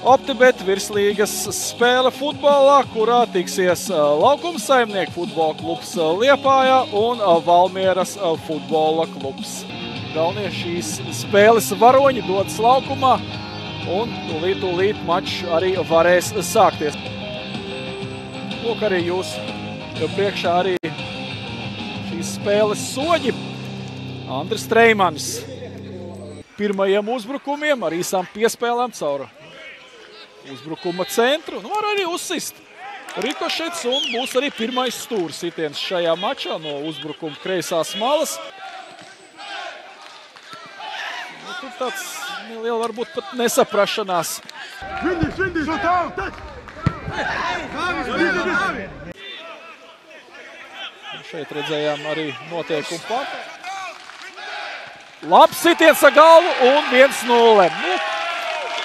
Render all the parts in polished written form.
OptiBet virslīgas spēle futbolā, kurā tiksies Laukuma Saimnieku futbola klubs Liepājā un Valmieras futbola klubs. Galvenie šīs spēles varoņi dodas laukumā un tūlīt mačs arī varēs sākties. Lūk, arī jūs priekšā arī šīs spēles soļi. Andris Treimans pirmajiem uzbrukumiem ar īsām piespēlēm caur uzbrukuma centru. Var arī uzsist rikošets un būs arī pirmais stūra sitiens šajā mačā no uzbrukuma kreisās malas. Tur tāds neliela varbūt pat nesaprašanās. Šeit redzējām arī notiekumu pār. Labs sitiens ar galvu un 1-0.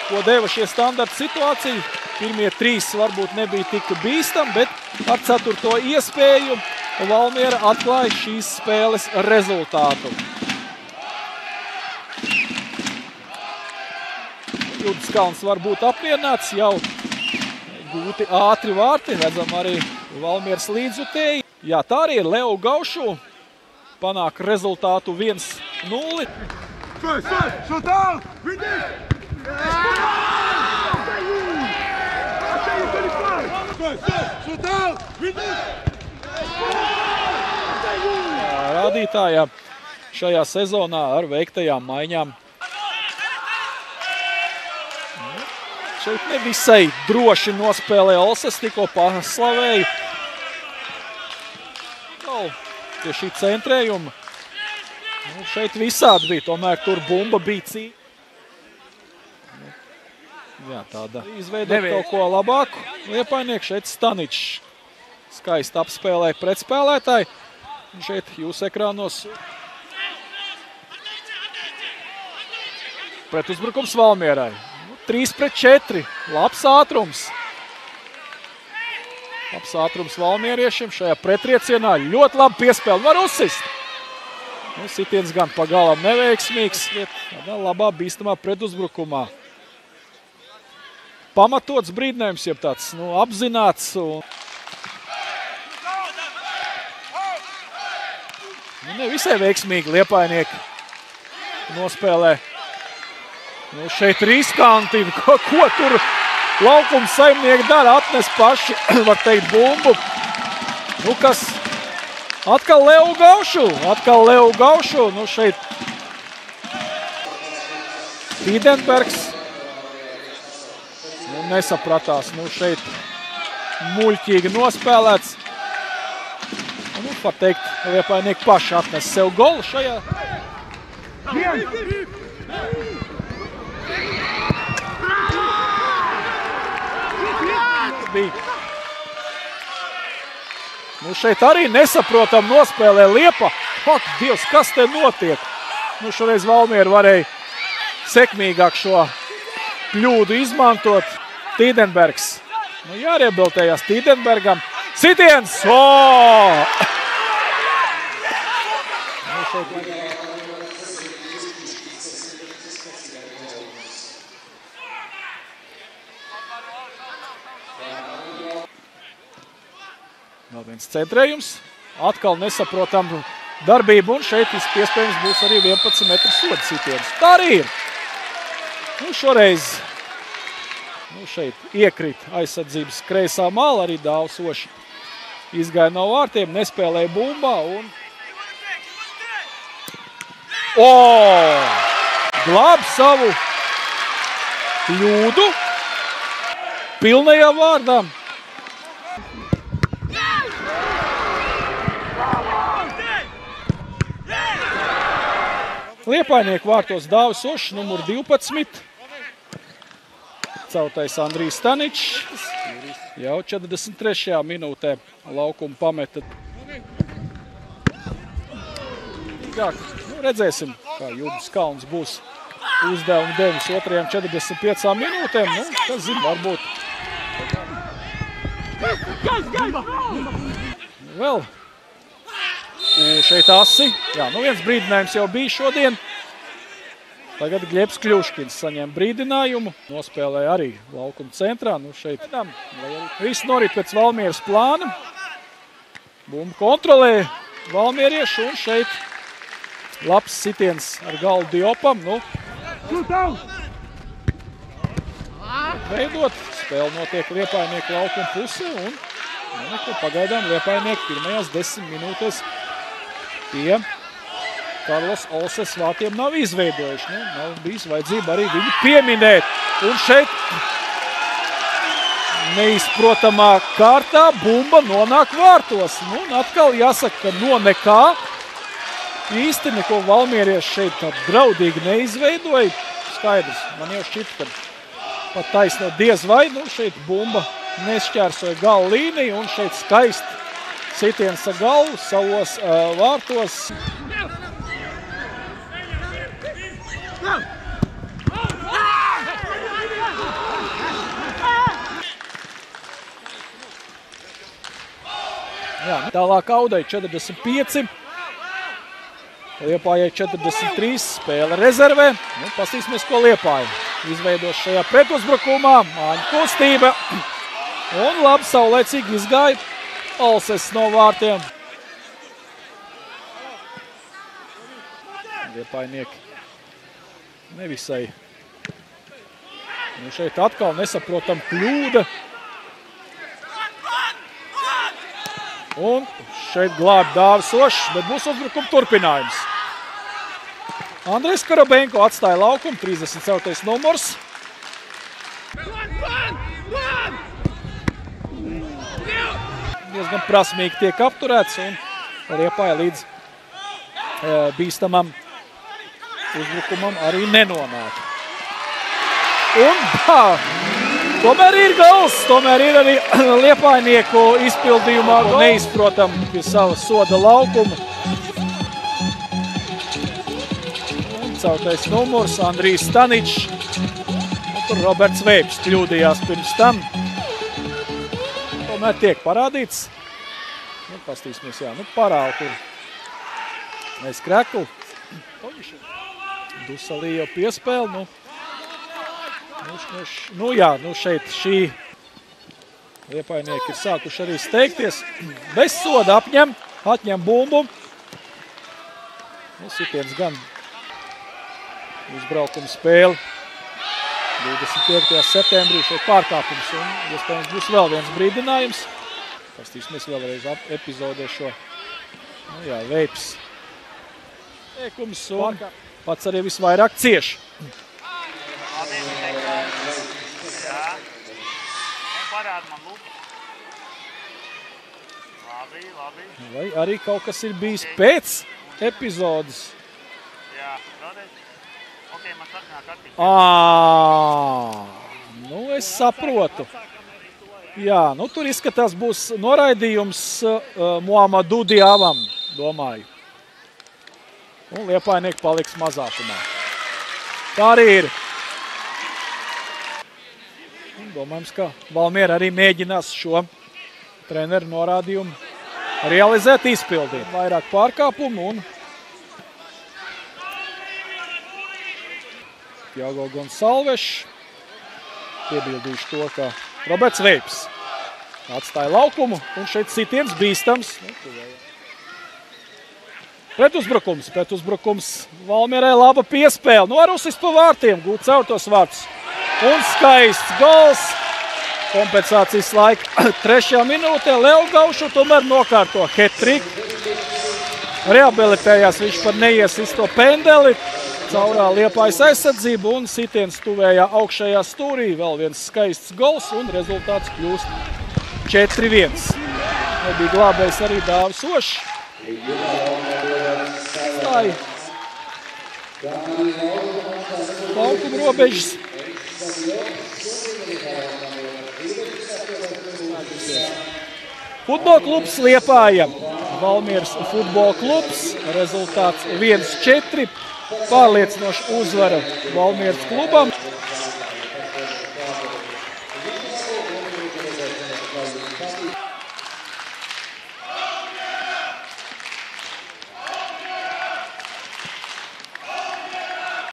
Ko deva šie standarta situācija. Pirmie 3 varbūt nebija tik bīstam, bet ar 4. iespēju Valmiera atklāja šīs spēles rezultātu. Judiskalns var būt apmierināts, jau gūti ātri vārti, redzam arī Valmieras līdzjutēji. Jā, tā arī ir Leo Gaušu, panāk rezultātu 1-0. Rādītājā šajā sezonā ar veiktajām maiņām. Šeit nevisai droši nospēlē Olses, tikko paslavēju. Pie šī centrējuma. Šeit visādi bija, tomēr tur bumba bija cīņa. Jā, tāda izveidot kaut ko labāku. Liepainieki šeit Staničs. Skaisti apspēlēja pretspēlētāji. Šeit jūs ekrānos. Pretuzbrukums Valmierai. 3-4. Labs ātrums. Labs ātrums valmieriešiem šajā pretriecienā. Ļoti labi piespēle. Var uzsist. Sitiens gan pagalām neveiksmīgs. Tādā labā bīstamā pretuzbrukumā. Pamatots brīdinājums, jeb tāds apzināts. Nevisai veiksmīgi Liepainieki nospēlē. Šeit riskanti, ko tur Laukuma Saimnieki dara, atnes paši, var teikt, bumbu. Kas atkal Leo Gaušu, šeit Tīdenbergs. Nesapratās, šeit muļķīgi nospēlēts. Var teikt, Liepainieki paši atnes sev golu šajā. Šeit arī nesaprotam nospēlē Liepa. Ak, Dievs, kas te notiek? Šoreiz Valmiera varēja sekmīgāk šo kļūdu izmantot. Tīdenbergs. Jāriebiltējās Tīdenbergam. Sitiens! Vēl viens centrējums. Atkal nesaprotam darbību un šeit iespējams būs arī 11 metru soda sitiens. Tā arī ir. Šoreiz šeit iekrīt aizsardzības kreisā mala, arī Dāvsoši izgāja no vārtiem, nespēlēja bumbā un... Glāb savu kļūdu pilnajā vārdā. Liepainieki vārtos Dāvsošs, numur 12. Cautais Andrijs Staničs. Jau 43. minūtē Laukuma pameta. Redzēsim, kā Judiskalns būs uzdevumi devis 45 minūtēm. Kas zina, varbūt. Vēl. Šeit asi. Jā, viens brīdinājums jau bija šodien. Tagad Gļebs Kļuškins saņem brīdinājumu. Nospēlēja arī laukuma centrā. Nu šeit viss norit pēc Valmieras plāna. Bumbu kontrolē valmierieši un šeit labs sitiens ar galvu Diopam. Nu, veidot, spēle notiek Liepājnieku laukuma pusē un pagaidām Liepājnieki pirmajās 10 minūtēs pie Karlos Olses vārtiem nav izveidojuši. Nav bijis vajadzība arī viņu pieminēt. Un šeit neizprotamā kārtā bumba nonāk vārtos. Un atkal jāsaka, ka no nekā īsti neko valmierieši šeit tā draudīgi neizveidoja. Skaidrs, man jau šķita, ka pat taisno diez vai, šeit bumba nešķērsoja galu līniju un šeit skaisti sitiens ar galvu savos vārtos. Jā, tālāk Audai 45, Liepājai 43, spēle rezervē. Pastīsimies, ko Liepāja izveidos šajā pretuzbrukumā. Māņu kustība un labi saulēcīgi izgāja Olses no vārtiem. Liepājnieki nevisai. Šeit atkal nesaprotam kļūda. Un šeit glāb Dāvis Ošs, bet būs uzbrukuma turpinājums. Andrejs Karabenko atstāja laukumu, 34. numurs. Diezgan prasmīgi tiek apturēts un Liepāja līdz bīstamam uzbrukumam arī nenonāk. Un tomēr ir gals, tomēr ir arī Liepājnieku izpildījumā neizprotam pie sava soda laukuma. Un 4. numurs Andrijs Staničs. Tur Roberts Veips kļūdījās pirms tam. Tomēr tiek parādīts. Pastīsimies, parāli tur. Mēs Kreklu. Dusalī jau piespēli. Šeit šī Liepājnieki ir sākuši arī steigties. Bez soda atņem bumbu. Sitiens gan uzbraukuma spēli. 25. septembrī šeit pārkāpums un iespējams būs vēl viens brīdinājums. Pastīsimies vēlreiz epizodē šo. Veips. Teikums un pats arī visvairāk cieš. Vai arī kaut kas ir bijis pēc epizodes? Es saprotu. Jā, tur izskatās būs noraidījums Muhamadu Diavam, domāju. Un Liepājnieki paliks mazākumā. Tā arī ir. Domājams, ka Valmiera arī mēģinās šo treneru norādījumu realizēt, izpildīt. Vairāk pārkāpumu un Tiago Gonsalvešs. Piebildīšu to, ka Roberts Veips atstāja laukumu un šeit sitiens bīstams. Pretuzbrukums. Valmierai laba piespēle. Arusis pa vārtiem, gūt caur tos vārtus. Un skaists gols. Kompensācijas laika 3. minūtē. Leo Gaušu tomēr nokārto hat-triku. Rehabilitējās viņš par neiesisto pendeli. Caurā Liepājas aizsardzību un sitiens tuvējā augšējā stūrī. Vēl viens skaists gols un rezultāts kļūst 4-1. Nebija glābējs arī Dāvis Ošs. Stāja laukuma robežas. Futbola klubs Liepāja. Valmieras futbola klubs. Rezultāts 1-4. Pārliecinoša uzvara Valmieras klubam.